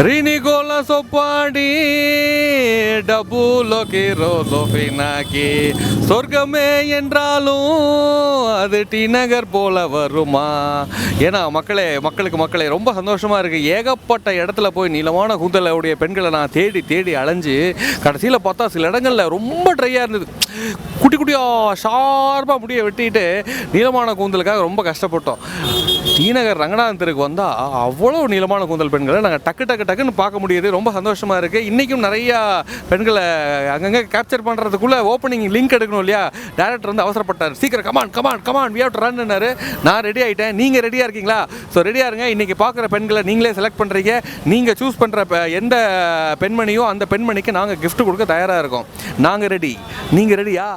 ரினிகோலா சொப்பாடி டபுலோகி ரோசோஃபினாக்கி சொர்க்கமே என்றாலும் அது டிநகர் போல வருமா. ஏன்னா மக்களுக்கு ரொம்ப சந்தோஷமாக இருக்குது. ஏகப்பட்ட இடத்துல போய் நீளமான கூந்தலுடைய பெண்களை நான் தேடி அலைஞ்சு கடைசியில் பார்த்தா சில இடங்களில் ரொம்ப ட்ரையாக இருந்தது. குட்டியாக ஷார்ப்பாக முடியை வெட்டிட்டு நீளமான கூந்தலுக்காக ரொம்ப கஷ்டப்பட்டோம். டிநகர் ரங்கநாதன் தெருக்கு வந்தால் அவ்வளோ நீளமான கூந்தல் பெண்களை நாங்கள் டக்குன்னு பார்க்க முடியுது. ரொம்ப சந்தோஷமாக இருக்குது. இன்றைக்கும் நிறையா பெண்களை அங்கங்கே கேப்சர் பண்ணுறதுக்குள்ளே ஓப்பனிங் லிங்க் எடுக்கணும் இல்லையா. டேரக்டர் வந்து அவசரப்பட்டார். சீக்கிரம் கமான் வி ஹேவ் டு ரன்னுனாரு. நான் ரெடி ஆகிட்டேன். நீங்கள் ரெடியாக இருக்கீங்களா? ஸோ ரெடியாக இருங்க. இன்றைக்கி பார்க்குற பெண்களை நீங்களே செலக்ட் பண்ணுறீங்க. நீங்கள் சூஸ் பண்ணுற எந்த பெண்மணியோ அந்த பெண்மணிக்கு நாங்கள் கிஃப்ட் கொடுக்க தயாராக இருக்கோம். நாங்கள் ரெடி. நீங்கள் ரெடியா?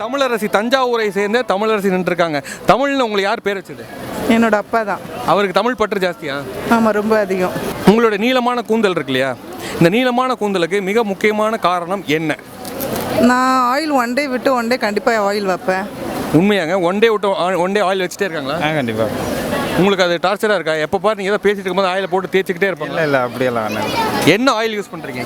தமிழரசி, தஞ்சாவூரை சேர்ந்த தமிழரசி நின்றுருக்காங்க. தமிழ்னு உங்களுக்கு யார் பேர் வச்சது? என்னோட அப்பா தான். அவருக்கு தமிழ் பற்று ஜாஸ்தியா? ஆமாம், ரொம்ப அதிகம். உங்களோட நீளமான கூந்தல் இருக்கு இல்லையா, இந்த நீளமான கூந்தலுக்கு மிக முக்கியமான காரணம் என்ன? நான் ஆயில் ஒன் டே விட்டு ஒன் டே கண்டிப்பாக ஆயில் வைப்பேன். உண்மையாங்க? ஒன் டே ஆயில் வச்சுட்டே இருக்காங்களா? கண்டிப்பாக. உங்களுக்கு அது டார்ச்சராக இருக்கா? எப்போ பாரு நீங்கள் ஏதோ பேசிட்டு இருக்கும்போது ஆயிலை போட்டு தேய்ச்சிக்கிட்டே இருப்பாங்க? இல்லை அப்படியெல்லாம் என்ன ஆயில் யூஸ் பண்ணுறீங்க?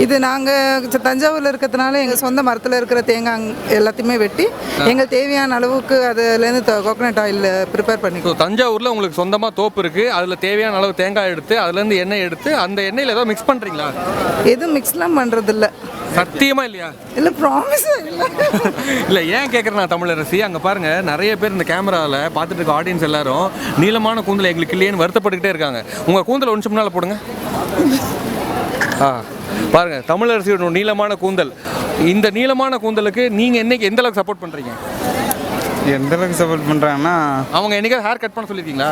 இது நாங்கள் தஞ்சாவூரில் இருக்கிறதுனால எங்கள் சொந்த மரத்தில் இருக்கிற தேங்காய் எல்லாத்தையுமே வெட்டி எங்களுக்கு தேவையான அளவுக்கு அதுலேருந்து கோகோனட் ஆயில் ப்ரிப்பேர் பண்ணிக்கோ. தஞ்சாவூரில் உங்களுக்கு சொந்தமாக தோப்பு இருக்குது, அதில் தேவையான அளவு தேங்காய் எடுத்து அதுலேருந்து எண்ணெய் எடுத்து அந்த எண்ணெயில் ஏதோ மிக்ஸ் பண்ணுறீங்களா? எதுவும் மிக்ஸ்லாம் பண்ணுறதில்ல. சத்தியமா இல்லையா? இல்லை, ப்ராமிஸ் இல்லை. இல்லை, ஏன் கேட்குறேன் நான் தமிழரசி, அங்கே பாருங்கள் நிறைய பேர் இந்த கேமராவில் பார்த்துட்டு இருக்க ஆடியன்ஸ் எல்லாரும் நீளமான கூந்தல் எங்களுக்கு இல்லையேன்னு வருத்தப்பட்டுக்கிட்டே இருக்காங்க. உங்கள் கூந்தல் ஒன்று முன்னால் போடுங்க. பாருங்கள், தமிழரசியோட நீளமான கூந்தல். இந்த நீளமான கூந்தலுக்கு நீங்கள் என்னைக்கு எந்த அளவுக்கு சப்போர்ட் பண்ணுறீங்க? எந்த அளவுக்கு சப்போர்ட் பண்ணுறாங்கன்னா, அவங்க என்னைக்காவது ஹேர் கட் பண்ண சொல்லியிருக்கீங்களா?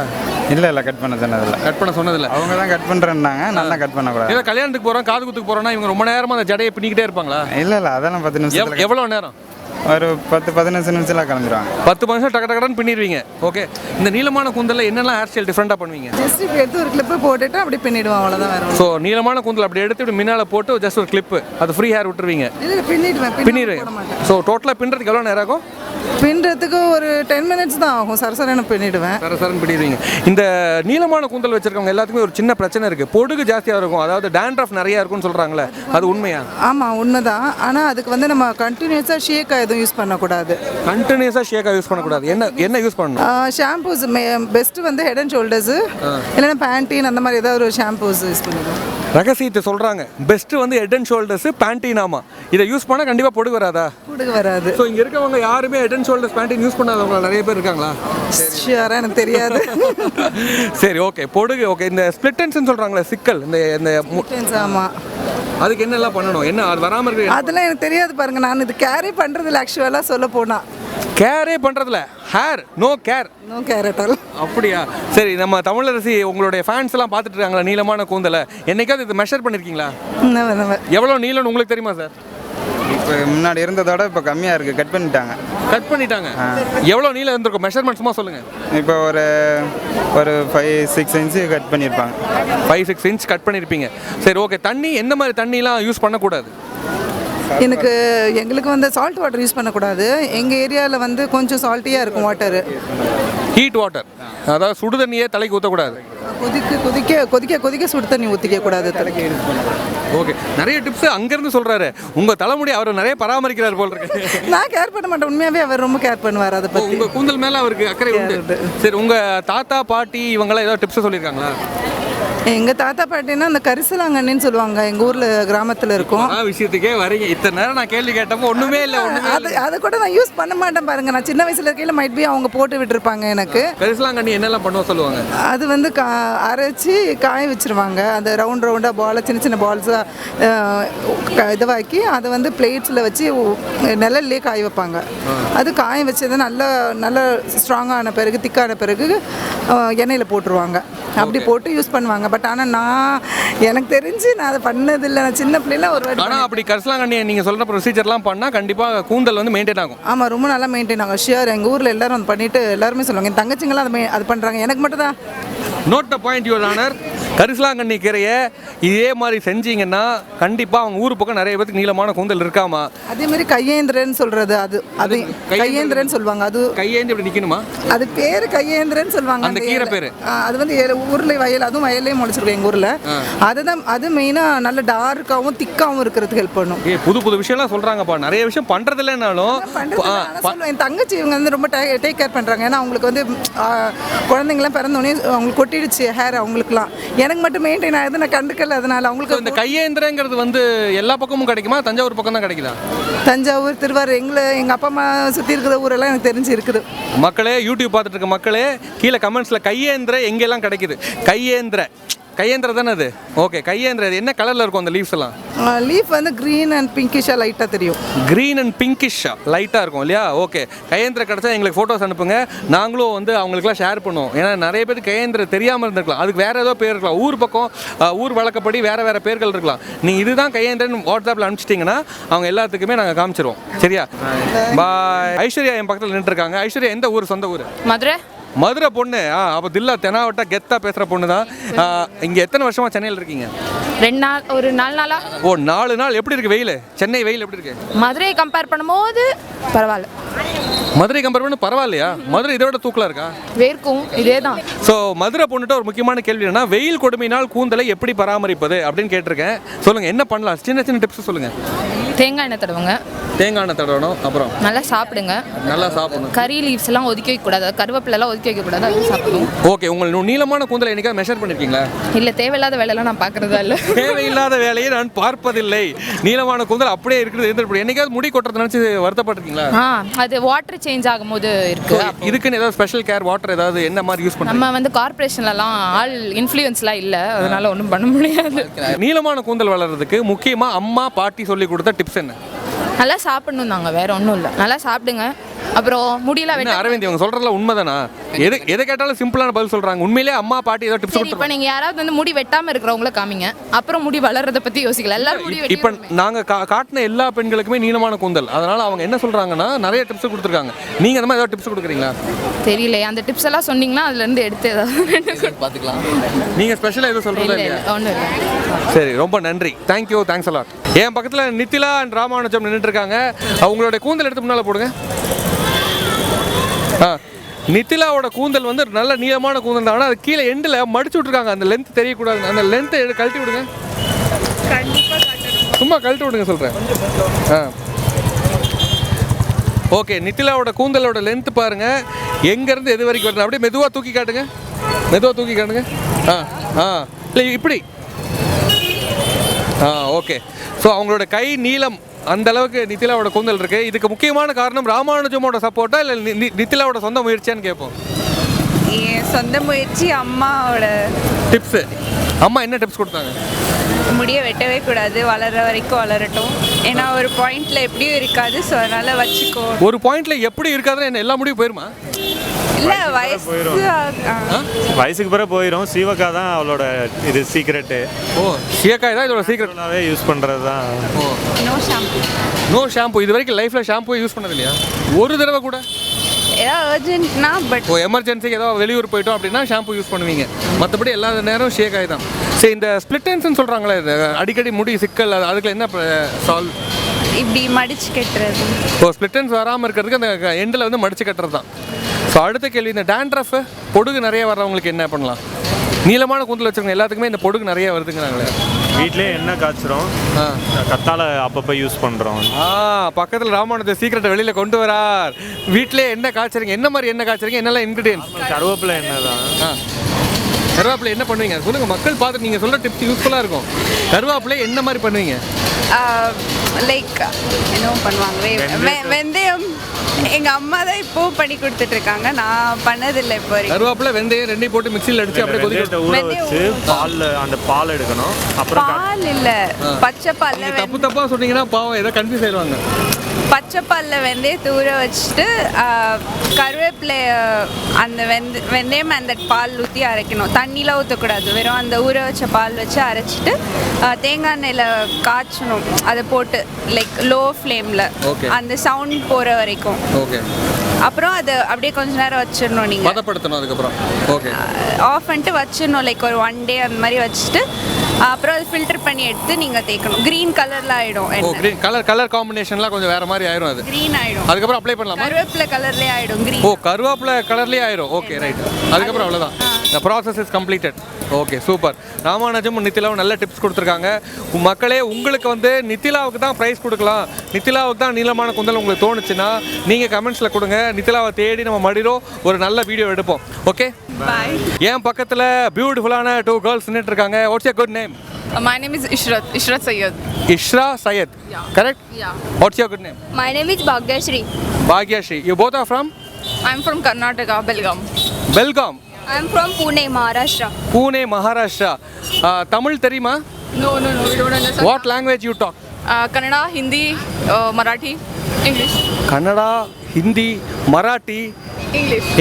இல்லை கட் பண்ண சொன்னதில்லை. கட் பண்ண சொன்னதில்லை. அவங்க தான் கட் பண்ணுறேன்னாங்க, நான் தான் கட் பண்ணக்கூடாது. ஏதோ கல்யாணத்துக்கு போகிறோம், காது குத்துக்கு போகிறோன்னா இவங்க ரொம்ப நேரமாக அந்த ஜடையை பின்னிக்கிட்டே இருப்பாங்களா? இல்லை அதெல்லாம் 10 நிமிஷம். எவ்வளோ நேரம்? ஒரு 10-15 நிமிஷத்தில் கிளம்பிடுவாங்க. 10 நிமிஷம் டக்குன்னு பின்னிடுவீங்க. ஓகே, இந்த நீளமான கூந்தலில் என்னெல்லாம் ஹேர் ஸ்டைல் டிஃப்ரெண்ட்டாக பண்ணுவீங்க? ஜஸ்ட் இப்படி எடுத்து ஒரு கிளிப்பு போட்டுட்டு அப்படி பின்னிடுவோம், அவ்வளோதான். வேறு ஸோ நீளமான கூந்தல் அப்படி எடுத்து இப்படி முன்னால் போட்டு ஜஸ்ட் ஒரு கிளிப்பு, அது ஃப்ரீ ஹேர் விட்டுருவீங்க? இல்லை, பின்னிடுவேன். ஸோ டோட்டலாக பின்னுறதுக்கு எவ்வளோ நேரம் ஆகும்? பின்னுறதுக்கு ஒரு 10 மினிட்ஸ் தான் ஆகும். சரசரன்னு பின்னிடுவேன். சரசரன்னு பின்னிடுவீங்க. இந்த நீளமான கூந்தல் வச்சிருக்கவங்க எல்லாத்துக்குமே ஒரு சின்ன பிரச்சனை இருக்குது. பொடுகு ஜாஸ்தியாக இருக்கும், அதாவது டேண்ட்ரஃப் நிறையா இருக்கும்னு சொல்கிறாங்களே, அது உண்மையா? ஆமாம், உண்மைதான். ஆனால் அதுக்கு வந்து நம்ம கண்டினியூஸாக ஷேக்காக எதுவும் யூஸ் பண்ணக்கூடாது. கண்டினியூஸாக ஷேக்காக யூஸ் பண்ணக்கூடாது. என்ன யூஸ் பண்ணணும்? ஷாம்பூஸ் பெஸ்ட்டு வந்து ஹெட் அண்ட் ஷோல்டர்ஸு, இல்லைன்னா பேண்டீன், அந்த மாதிரி ஏதாவது ஒரு ஷாம்பூஸ் யூஸ் பண்ணிடுவோம். ரகசியத்தை சொல்கிறாங்க. பெஸ்ட்டு வந்து ஹெட் அண்ட் ஷோல்டர்ஸு, பேண்டீனாமா. இதை யூஸ் பண்ணால் கண்டிப்பாக பொடுகு வராதா? பொடுகு வராது. ஸோ இங்கே இருக்கவங்க யாருமே ஹெட் அண்ட் ஷோல்டர்ஸ், பேண்டீன் யூஸ் பண்ணாதவங்க நிறைய பேர் இருக்காங்களா? ஷியராக எனக்கு தெரியாது. சரி, ஓகே. பொடுகு ஓகே. இந்த ஸ்பிளிட்டன்ஸ்னு சொல்கிறாங்களே, சிக்கல், இந்த ஆமாம், அதுக்கு என்னெல்லாம் பண்ணணும்? என்ன அது வராமல் இருக்கு? அதெல்லாம் எனக்கு தெரியாது. பாருங்கள், நான் இது கேரே பண்ணுறதில்ல. ஆக்சுவலாக சொல்ல போனால் கேரே பண்ணுறதில்ல. Hair no care at all. அப்படியா? சரி, நம்ம தமிழரசி உங்களுடைய ஃபேன்ஸ் எல்லாம் பார்த்துட்டு இருக்காங்களா நீளமான கூந்தலை? என்னைக்காவது இது மெஷர் பண்ணியிருக்கீங்களா? எவ்வளோ நீளம்னு உங்களுக்கு தெரியுமா சார்? இப்போ முன்னாடி இருந்ததோட இப்போ கம்மியாக இருக்குது. கட் பண்ணிட்டாங்க. எவ்வளோ நீளம் இருந்திருக்கும்? மெஷர்மெண்ட் சும்மா சொல்லுங்கள். இப்போ ஒரு 5-6 இன்ச்சு கட் பண்ணியிருப்பாங்க. 5-6 இன்ச் கட் பண்ணியிருப்பீங்க. சரி, ஓகே. தண்ணி எந்த மாதிரி தண்ணிலாம் யூஸ் பண்ணக்கூடாது? எங்களுக்கு வந்து சால்ட் வாட்டர் யூஸ் பண்ணக்கூடாது. எங்கள் ஏரியாவில் வந்து கொஞ்சம் சால்ட்டியாக இருக்கும் வாட்டரு. ஹீட் வாட்டர், அதாவது சுடு தண்ணியே தலைக்கு ஊற்றக்கூடாது. கொதிக்க சுடு தண்ணி ஊற்றிக்க கூடாது தலைக்கு. ஓகே, நிறைய டிப்ஸ் அங்கேருந்து சொல்கிறாரு. உங்கள் தலைமுடி அவர் நிறைய பராமரிக்கிறார் போல் இருக்கு. நான் கேர் பண்ண மாட்டேன். உண்மையாகவே அவர் ரொம்ப கேர் பண்ணுவார் அதை பற்றி. உங்கள் கூந்தல் மேலே அவருக்கு அக்கறை உண்டு. சரி, உங்கள் தாத்தா பாட்டி இவங்களாம் ஏதோ டிப்ஸ் சொல்லியிருக்காங்களா? எங்கள் தாத்தா பாட்டினா அந்த கரிசலாங்கண்ணின்னு சொல்லுவாங்க, எங்கள் ஊரில் கிராமத்தில் இருக்கும். விஷயத்துக்கே வரீங்க. இத்தனை நேரம் நான் கேள்வி கேட்டப்போ ஒன்றுமே இல்லை. அதை கூட நான் யூஸ் பண்ண மாட்டேன் பாருங்க. நான் சின்ன வயசுல இருக்கையில மைட் பி அவங்க போட்டு விட்டுருப்பாங்க எனக்கு. கரிசலாங்கண்ணி என்னெல்லாம் பண்ணுவோம் சொல்லுவாங்க? அது வந்து அரைச்சி காய வச்சிருவாங்க. அந்த ரவுண்டாக பால் சின்ன சின்ன பால்ஸாக இதுவாக்கி அதை வந்து பிளேட்ஸில் வச்சு நிழல்லே காய வைப்பாங்க. அது காய வச்சது நல்ல ஸ்ட்ராங்கான பிறகு திக்கான பிறகு எண்ணெயில் போட்டுருவாங்க. அப்படி போட்டு யூஸ் பண்ணுவாங்க. பட் ஆனால் எனக்கு தெரிஞ்சு நான் அதை பண்ணதில்லை. நான் சின்ன பிள்ளைல ஒரு வாட்டி. ஆனால் அப்படி கரிசலாங்கண்ணி நீங்கள் சொல்கிற ப்ரொசீஜர்லாம் பண்ணால் கண்டிப்பாக கூந்தல் வந்து மெயின்டைன் ஆகும். ஆமாம், ரொம்ப நல்லா மெயின்டைன் ஆகும். ஷியர். எங்கள் ஊரில் எல்லாரும் வந்து பண்ணிட்டு எல்லாருமே சொல்லுவாங்க. என் தங்கச்சிங்களாம் அது பண்ணுறாங்க. எனக்கு மட்டும் தான். Note the point your honour. கரிசலாங்கண்ணி கீரையை இதே மாதிரி செஞ்சீங்கன்னா கண்டிப்பாக அவங்க ஊர் பக்கம் நிறைய பேருக்கு நீளமான கூந்தல் இருக்காமா. அதே மாதிரி கையேந்திரன்னு சொல்கிறது, அது கையேந்திரன்னு சொல்லுவாங்க. அது கையேந்தி இப்படி நிற்கணுமா? அது பேர் கையேந்திரன்னு சொல்லுவாங்க. அந்த கீரை பேர் அது வந்து ஊரில் அதுவும் வயல்லே முளைச்சிருக்கோம் எங்கள் ஊரில். அது மெயினாக நல்ல டார்க்காகவும் திக்காகவும் இருக்கிறதுக்கு ஹெல்ப் பண்ணும். புது புது விஷயம்லாம் சொல்கிறாங்கப்பா. நிறைய விஷயம் பண்ணுறது இல்லைன்னாலும் என் தங்கச்சி இவங்க வந்து ரொம்ப டேக் கேர் பண்ணுறாங்க. ஏன்னா அவங்களுக்கு வந்து குழந்தைங்களாம் பிறந்தோடனே அவங்களுக்கு கொட்டிடுச்சு ஹேர். அவங்களுக்குலாம் எனக்கு மட்டும் மெயின்டைன் ஆகுது. நான் கண்டுக்கல. அதனால அவங்களுக்கு இந்த கையேந்திரங்கிறது வந்து எல்லா பக்கமும் கிடைக்குமா? தஞ்சாவூர் பக்கம் தான் கிடைக்குதா? தஞ்சாவூர், திருவாரூர், எங்கள் அப்பா அம்மா சுற்றி இருக்கிற ஊரெல்லாம் எனக்கு தெரிஞ்சு இருக்குது. மக்களே, யூடியூப் பார்த்துட்டு இருக்க மக்களே, கீழே கமெண்ட்ஸில் கையேந்திர எங்கெல்லாம் கிடைக்குது? கையேந்திர தானே அது? ஓகே, கையேந்திர என்ன கலரில் இருக்கும் அந்த லீவ்ஸ் எல்லாம்? லீஃப் வந்து க்ரீன் அண்ட் பிங்கிஷாக லைட்டாக தெரியும். க்ரீன் அண்ட் பிங்கிஷாக லைட்டாக இருக்கும் இல்லையா? ஓகே, கையேந்திர கிடச்சா எங்களுக்கு ஃபோட்டோஸ் அனுப்புங்க. நாங்களும் வந்து அவங்களுக்குலாம் ஷேர் பண்ணுவோம். ஏன்னா நிறைய பேர் கையேந்திர தெரியாமல் இருந்திருக்கலாம். அதுக்கு வேறு ஏதோ பேர் இருக்கலாம். ஊர் பக்கம் ஊர் வழக்கப்படி வேறு பேர்கள் இருக்கலாம். நீங்கள் இதுதான் கையேந்திரன் வாட்ஸ்அப்பில் அனுப்பிச்சிட்டிங்கன்னா அவங்க எல்லாத்துக்குமே நாங்கள் காமிச்சிருவோம். சரியா? பாய். ஐஸ்வர்யா என் பக்கத்தில் நின்றுருக்காங்க. ஐஸ்வர்யா எந்த ஊர்? சொந்த ஊர்? மதுரை பொண்ணு. அப்போ தில்லா தெனாவட்டா கெத்தா பேசுகிற பொண்ணு தான். இங்கே எத்தனை வருஷமாக சென்னையில் இருக்கீங்க? 2 நாள், ஒரு 4 நாளா. ஓ, 4 நாள். எப்படி இருக்கு வெயில்? சென்னை வெயில் எப்படி இருக்கு? மதுரையை கம்பேர் பண்ணும்போது பரவாயில்ல. மதுரை கம்பேர் பண்ண பரவாயில்லையா? மதுரை இதை விட தூக்கலாக இருக்கா? வேர்க்கும். இதே தான். ஸோ மதுரை பொண்ணுட்ட ஒரு முக்கியமான கேள்வி என்னன்னா, வெயில் கொடுமையினால் கூந்தலை எப்படி பராமரிப்பது அப்படின்னு கேட்டிருக்கேன். சொல்லுங்கள், என்ன பண்ணலாம்? சின்ன சின்ன டிப்ஸ் சொல்லுங்கள். தேங்காய் எண்ணெய் தடவுங்க. தேங்காய் எண்ணெய் தடவணும். அப்புறம் நல்லா சாப்பிடுங்க. நல்லா சாப்பிடணும். கறி லீவ்ஸ் எல்லாம் ஒதுக்கி வைக்கக்கூடாது. கருவேப்பிலெல்லாம் ஒதுக்கி வைக்கக்கூடாது. அது சாப்பிடணும். ஓகே, உங்கள் நீளமான கூந்தலை என்னைக்காவது மெஷர் பண்ணியிருக்கீங்களா? இல்லை, தேவையில்லாத வேலையெல்லாம் நான் பார்க்குறதா இல்லை. தேவையில்லாத வேலையை நான் பார்ப்பதில்லை. நீளமான கூந்தல் அப்படியே இருக்கிறது இருந்துட்டு என்னைக்காவது முடி கொட்டுறது நினச்சி வருத்தப்பட்டிருக்கீங்களா? அது வாட்டர் சேஞ்ச் ஆகும்போது இருக்கு. இதுக்குன்னு ஏதாவது ஸ்பெஷல் கேர் வாட்டர் ஏதாவது என்ன மாதிரி யூஸ் பண்ணுறோம்? நம்ம வந்து கார்பரேஷன்லலாம் ஆள் இன்ஃப்ளூயன்ஸ்லாம் இல்லை. அதனால ஒன்றும் பண்ண முடியாது. நீளமான கூந்தல் வளர்றதுக்கு முக்கியமாக அம்மா பாட்டி சொல்லி கொடுத்த டிப்ஸ் என்ன? நல்லா சாப்பிடணும் தாங்க, வேற ஒன்றும் இல்லை. நல்லா சாப்பிடுங்க. அப்புறம் முடியலாம் வெட்ட. அரவிந்த், இவங்க சொல்றதுல உண்மைதானா? எதை கேட்டாலும் சிம்பிளான பதில் சொல்றாங்க. உண்மையிலேயே அம்மா பாட்டி ஏதாவது டிப்ஸ் கொடுத்தாங்க? இப்போ நீங்கள் யாராவது வந்து முடி வெட்டாமல் இருக்கிறவங்கள காமிங்க. அப்புறம் முடி வளர்றதை பற்றி யோசிக்கல. எல்லாரும் முடி வெட்டி. இப்போ நாங்கள் காட்டின எல்லா பெண்களுக்குமே நீளமான கூந்தல். அதனால அவங்க என்ன சொல்றாங்கன்னா நிறைய டிப்ஸ் கொடுத்துருக்காங்க. நீங்கள் அந்த மாதிரி ஏதாவது டிப்ஸ் கொடுக்குறீங்களா? தெரியல. அந்த டிப்ஸ் எல்லாம் சொன்னீங்கன்னா அதுலேருந்து எடுத்து ஏதாவது பார்த்துக்கலாம். நீங்கள் ஸ்பெஷலாக எதுவும் சொல்கிறதா இல்லையா? ஒன்றும் இல்லை. சரி, ரொம்ப நன்றி. தேங்க்யூ. Thanks a lot. என் பக்கத்தில் நித்திலா அண்ட் ராமானுஜம் நின்றுட்டு இருக்காங்க. அவங்களுடைய கூந்தல் எடுத்து முன்னால் போடுங்க. நித்திலாவோட கூந்தல் வந்து நல்ல நீளமான கூந்தல் தான். ஆனால் அது கீழே எண்டில் மடிச்சு விட்ருக்காங்க. அந்த லென்த் தெரியக்கூடாது. அந்த லென்த்தை கழட்டி விடுங்க. சும்மா கழட்டி விடுங்க சொல்கிறேன். ஓகே, நித்திலாவோட கூந்தலோட லென்த் பாருங்கள். எங்கேருந்து எது வரைக்கும் வருது? அப்படியே மெதுவாக தூக்கி காட்டுங்க. இல்லை இப்படி. ஓகே. ஸோ அவங்களோட கை நீளம் அந்த அளவுக்கு நித்திலாவோட கூந்தல் இருக்குது. இதுக்கு முக்கியமான காரணம் ராமானுஜமோட சப்போர்ட்டா இல்லை நித்திலாவோட சொந்த முயற்சியான்னு கேட்போம். சொந்த முயற்சி, அம்மாவோட டிப்ஸு. அம்மா என்ன டிப்ஸ் கொடுத்தாங்க? முடியை வெட்டவே கூடாது, வளர்கிற வரைக்கும் வளரட்டும். ஏன்னா ஒரு பாயிண்டில் எப்படியும் இருக்காது. ஸோ அதனால் வச்சுக்கோ. ஒரு பாயிண்டில் எப்படி இருக்காதுன்னு என்ன எல்லா முடியும் போயிருமா? இல்லை, வயசுக்கு பிறகு போயிடும். சீவக்கா தான் அவளோட இது சீக்ரெட்டு. ஓ, சீவக்காய் தான் இதோட சீக்ரெட்டாகவே யூஸ் பண்ணுறது தான். No shampoo. இது வரைக்கும் லைஃப்பில் ஷாம்பு யூஸ் பண்ணது இல்லையா? ஒரு தடவை கூட? ஏதாவது அர்ஜென்ட்னா, பட் எமர்ஜென்சிக்கு ஏதாவது வெளியூர் போயிட்டோம் அப்படின்னா ஷாம்பு யூஸ் பண்ணுவீங்க. மற்றபடி எல்லா நேரம் ஷேக்காய் தான். சரி, இந்த ஸ்பிளிட்டன்ஸ்னு சொல்கிறாங்களே, அடிக்கடி முடி சிக்கல், அதுக்கு என்ன சால்வ்? இப்படி மடிச்சு கட்டுறது. இப்போ ஸ்பிளிட்டன்ஸ் வராமல் இருக்கிறதுக்கு அந்த எண்டில் வந்து மடிச்சு கட்டுறது தான். ஸோ அடுத்த கேள்வி, இந்த டேண்ட்ரஃப் பொடுகு நிறைய வர்றவங்களுக்கு என்ன பண்ணலாம்? நீளமான கூந்தல் வச்சுருங்க எல்லாத்துக்குமே இந்த பொடுகு நிறைய வருதுங்கிறாங்களே. வீட்டிலே எண்ணெய் காய்ச்சிரும். கத்தாழை அப்பப்போ யூஸ் பண்ணுறோம். பக்கத்தில் ராமானுஜ சீக்கிரட்டை வெளியில் கொண்டு வரார். வீட்டிலே எண்ணெய் காய்ச்சறீங்க. என்ன மாதிரி எண்ணெய் காய்ச்சறீங்க? என்னெல்லாம் இன்க்ரீடியன்ஸ்? கருவேப்பிலை எண்ணெய் தான். கருவேப்பிலை என்ன பண்ணுவீங்க சொல்லுங்கள், மக்கள் பார்த்து நீங்கள் சொல்கிற டிப்ஸ் யூஸ்ஃபுல்லாக இருக்கும். கருவேப்பிலை என்ன மாதிரி பண்ணுவீங்க? லைக் என்ன பண்ணுவாங்க, வெந்தயம் எங்கள் அம்மா தான் இப்போவும் பண்ணி கொடுத்துட்ருக்காங்க, நான் பண்ணதில்லை இப்போ வரைக்கும். கருவேப்பிலை வெந்தயம் ரெண்டையும் போட்டு மிக்சியில் அடிச்சு அப்படியே வெந்தயத்தை ஊற வச்சு அந்த பால் எடுக்கணும். அப்புறம் பால் இல்லை, பச்சை பாலில் தப்பாக சொன்னீங்கன்னா பாவம் ஏதோ கன்ஃபியூஸ் ஆயிடுவாங்க. பச்சை பாலில் வெந்தயத்தை ஊற வச்சுட்டு கருவேப்பிலை அந்த வெந்தயம் அந்த பால் ஊற்றி அரைக்கணும். தண்ணிலாம் ஊற்றக்கூடாது, வெறும் அந்த ஊற வச்ச பால் வச்சு அரைச்சிட்டு தேங்காய் எண்ணெயில் காய்ச்சணும். அதை போட்டு லைக் லோ ஃப்ளேமில் அந்த சவுண்ட் போகிற வரைக்கும். ஓகே. அப்புறம் அதை அப்படியே கொஞ்ச நேரம் வச்சிடணும். நீங்கள் பதப்படுத்தணும். அதுக்கப்புறம் ஓகே ஆஃப் பண்ணிட்டு வச்சிடணும், லைக் ஒரு 1 day அந்த மாதிரி வச்சுட்டு அப்புறம் அது ஃபில்டர் பண்ணி எடுத்து நீங்கள் தேய்க்கணும். க்ரீன் கலரில் ஆகிடும். க்ரீன் கலர் காம்பினேஷன்லாம் கொஞ்சம் வேறு மாதிரி ஆயிரும். அது க்ரீன் ஆகிடும். அதுக்கப்புறம் அப்ளை பண்ணலாம். கருவேப்பிலை கலர்லேயே ஆகிடும். க்ரீன். கருவேப்பிலை கலர்லேயே ஆயிரும். Okay right. அதுக்கப்புறம் அவ்வளோதான், the process is completed. Okay super. ராமானுஜமும் நித்திலாவும் நல்ல டிப்ஸ் கொடுத்துருக்காங்க. மக்களே, உங்களுக்கு வந்து நித்திலாவுக்கு தான் ப்ரைஸ் கொடுக்கலாம், நித்திலாவுக்கு தான் நீளமான குந்தல் உங்களுக்கு தோணுச்சுன்னா நீங்கள் கமெண்ட்ஸில் கொடுங்க. நித்திலாவை தேடி நம்ம மடிரோம் ஒரு நல்ல வீடியோ எடுப்போம். Okay bye. என் பக்கத்தில் பியூட்டிஃபுல்லான 2 girls நின்றுட்டு இருக்காங்க. What's your good name? My name is Ishrat Sayyed. Ishra Sayed. Yeah. Correct? Yeah. What's your good name? My name is Bhagyashri. Bhagyashri. You both are from? I'm from Karnataka, Belgaum. Belgaum. I'm from Pune, Maharashtra. Pune, Maharashtra. Tamil தெரியுமா? No, we don't understand. What language you talk? Kannada, Hindi, Marathi, English. Kannada, Hindi, Marathi,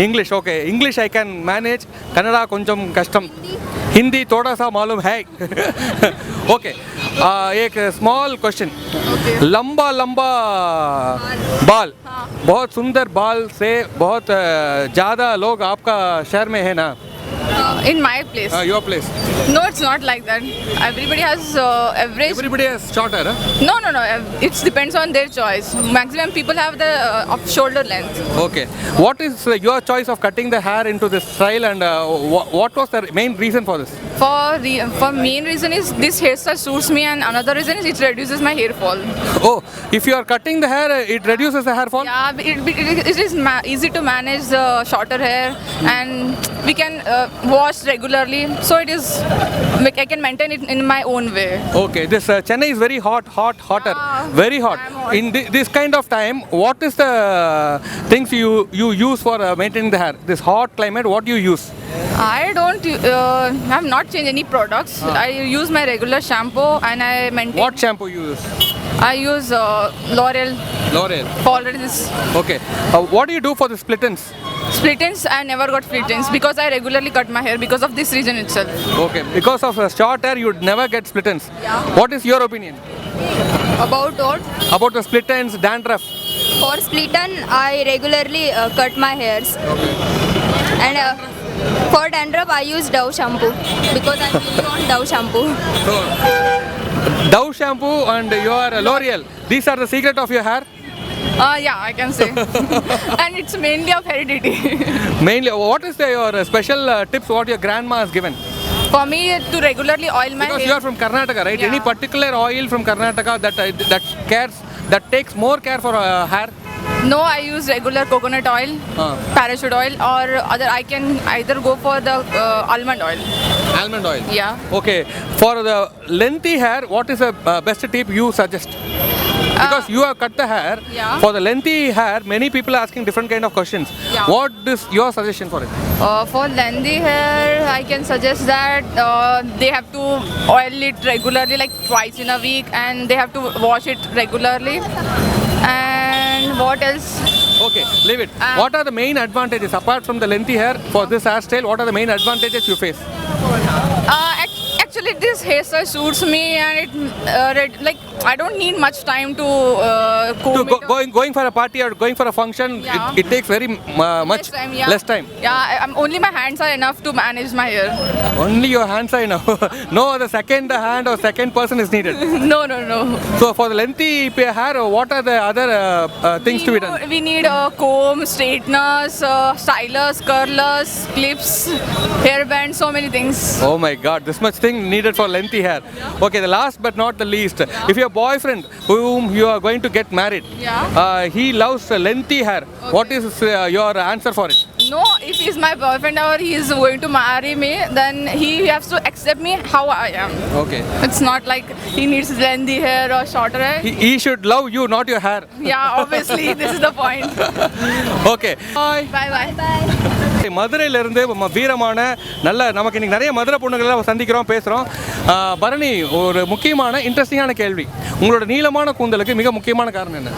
English. Okay. English I can manage. Kannada konjam kashtam. Hindi थोड़ा सा मालूम है. Okay. एक small question. लंबा बाल, बहुत सुंदर बाल से बहुत ज़्यादा लोग आपका शहर में है ना? In my place. Your place. No, it's not like that. Everybody has average. Everybody has short hair, huh? No. It depends on their choice. Maximum people have the of shoulder length. Okay. What is your choice of cutting the hair into this style, and what was the main reason for this? For main reason is this hairstyle suits me, and another reason is it reduces my hair fall. Oh, if you are cutting the hair, it reduces the hair fall? Yeah, it is easy to manage the shorter hair, and we can wash regularly, so it is I can maintain it in my own way. Okay, this Chennai is very hotter, very hot. In this kind of time, what is the things you use for maintaining the hair? This hot climate, what do you use? I have not changed any products. I use my regular shampoo and I maintain. What shampoo you use? I use L'Oreal. Always. Okay. What do you do for the split ends? Split ends, I never got split ends because I regularly cut my hair because of this reason itself. Okay, because of short hair, you would never get split ends. Yeah. What is your opinion About what? about the split ends, dandruff? For split end, I regularly cut my hairs. Okay. And for dandruff, I use Dove shampoo because I'm really on Dove shampoo. So, Dove shampoo and your L'Oreal, these are the secret of your hair? Yeah, I can say. And it's mainly of heredity. Mainly, what is your special tips what your grandma has given? For me to regularly oil my Because hair. you are from Karnataka, right? Yeah. Any particular oil from Karnataka that takes more care for hair? No, I use regular coconut oil, parachute oil, or I can either go for the almond oil. Almond oil. Yeah. Okay. For the lengthy hair, what is the best tip you suggest? Because you have cut the hair. Yeah. For the lengthy hair, many people are asking different kind of questions. Yeah. What is your suggestion for it? For lengthy hair, I can suggest that they have to oil it regularly, like twice in a week, and they have to wash it regularly. And what else? Okay, leave it. What are the main advantages apart from the lengthy hair for this hairstyle? What are the main advantages you face? Actually, this hairstyle suits me, and like I don't need much time to comb it. Going for a party or going for a function, Yeah. it takes very much less time. Yeah, only my hands are enough to manage my hair. Only your hands are enough. No, the second hand or second person is needed. No. So for the lengthy hair, what are the other things to be done? We need comb, straighteners, stylers, curlers, clips, hairband, so many things. Oh my God, this much thing needed for lengthy hair. Okay, the last but not the least, if your boyfriend whom you are going to get married, Yeah. he loves lengthy hair, what is your answer for it? No, if he's my boyfriend or he is going to marry me, then he has to accept me how I am. Okay. It's not like he needs lengthy hair or shorter hair. He should love you, not your hair. Yeah, obviously, this is the point. Okay. Bye. Bye bye. மதுரையிலிருந்து வீரமான நல்ல நமக்கு இன்னைக்கு நிறைய மதுரை பொண்ணுகளை சந்திக்கிறோம் பேசுகிறோம். பரணி, ஒரு முக்கியமான இன்ட்ரெஸ்டிங்கான கேள்வி. உங்களோட நீளமான கூந்தலுக்கு மிக முக்கியமான காரணம் என்ன?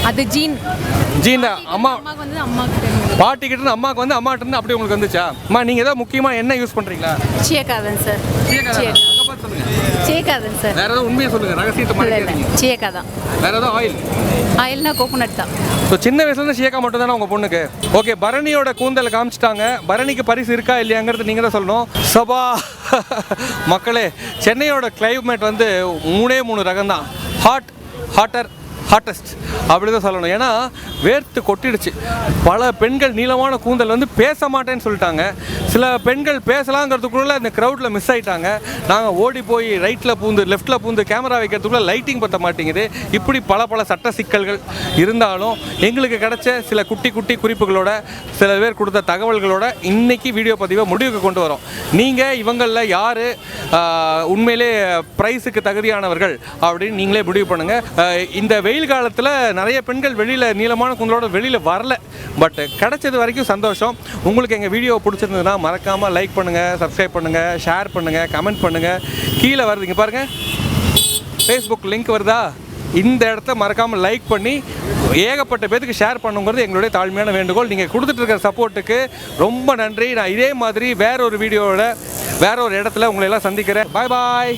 அது ஜீன் தான் அம்மா வந்து அம்மாக்கு பாட்டி கிட்ட இருந்து அம்மாவுக்கு வந்து அம்மாட்ட இருந்து அப்படியே உங்களுக்கு வந்துச்சா? அம்மா நீங்கள் ஏதாவது முக்கியமாக என்ன யூஸ் பண்ணுறீங்களா? சீயக்காதன் சார் சீயக்காதன் சார். வேற ஏதாவது உண்மையை சொல்லுங்க, ரகசியத்தை மாதிரி. சீயக்கா தான். வேற ஏதாவது ஆயில்? ஆயில்னா கோகோனட் தான். ஸோ சின்ன வயசுலேருந்து ஷியக்கா மட்டும் தானே உங்கள் பொண்ணுக்கு? ஓகே, பரணியோட கூந்தலை காமிச்சிட்டாங்க. பரணிக்கு பரிசு இருக்கா இல்லையாங்கிறது நீங்கள் தான் சொல்லணும். சபா மக்களே, சென்னையோட கிளைமேட் வந்து 3 ரகம் தான். ஹாட்டஸ்ட் அப்படி தான் சொல்லணும். ஏன்னா வேர்த்து கொட்டிடுச்சு. பல பெண்கள் நீளமான கூந்தல் வந்து பேச மாட்டேன்னு சொல்லிட்டாங்க. சில பெண்கள் பேசலாங்கிறதுக்குள்ளே இந்த க்ரௌடில் மிஸ் ஆகிட்டாங்க. நாங்கள் ஓடி போய் ரைட்டில் பூந்து லெஃப்ட்டில் பூந்து கேமரா வைக்கிறதுக்குள்ளே லைட்டிங் பற்ற மாட்டேங்குது. இப்படி பல சட்ட சிக்கல்கள் இருந்தாலும் எங்களுக்கு கிடைச்ச சில குட்டி குறிப்புகளோட சில பேர் கொடுத்த தகவல்களோட இன்றைக்கி வீடியோ பதிவை முடிவுக்கு கொண்டு வரோம். நீங்கள் இவங்களில் யார் உண்மையிலே ப்ரைஸுக்கு தகுதியானவர்கள் அப்படின்னு நீங்களே முடிவு பண்ணுங்கள். இந்த வெயில் காலத்தில் நிறைய பெண்கள் வெளியில் நீளமான கூந்தலோட வெளியில் வரல. பட் கிடைச்சது வரைக்கும் சந்தோஷம். உங்களுக்கு எங்கள் வீடியோ பிடிச்சிருந்ததுன்னா மறக்காமல் லைக் பண்ணுங்கள், சப்ஸ்கிரைப் பண்ணுங்கள், ஷேர் பண்ணுங்கள், கமெண்ட் பண்ணுங்கள். கீழே வருதுங்க பாருங்கள், ஃபேஸ்புக் லிங்க் வருதா? இந்த இடத்த மறக்காமல் லைக் பண்ணி ஏகப்பட்ட பேருக்கு ஷேர் பண்ணுங்கிறது எங்களுடைய தாழ்மையான வேண்டுகோள். நீங்கள் கொடுத்துட்டு இருக்கிற சப்போர்ட்டுக்கு ரொம்ப நன்றி. நான் இதே மாதிரி வேற ஒரு வீடியோவோட வேற ஒரு இடத்துல உங்களை எல்லாம் சந்திக்கிறேன். பாய்.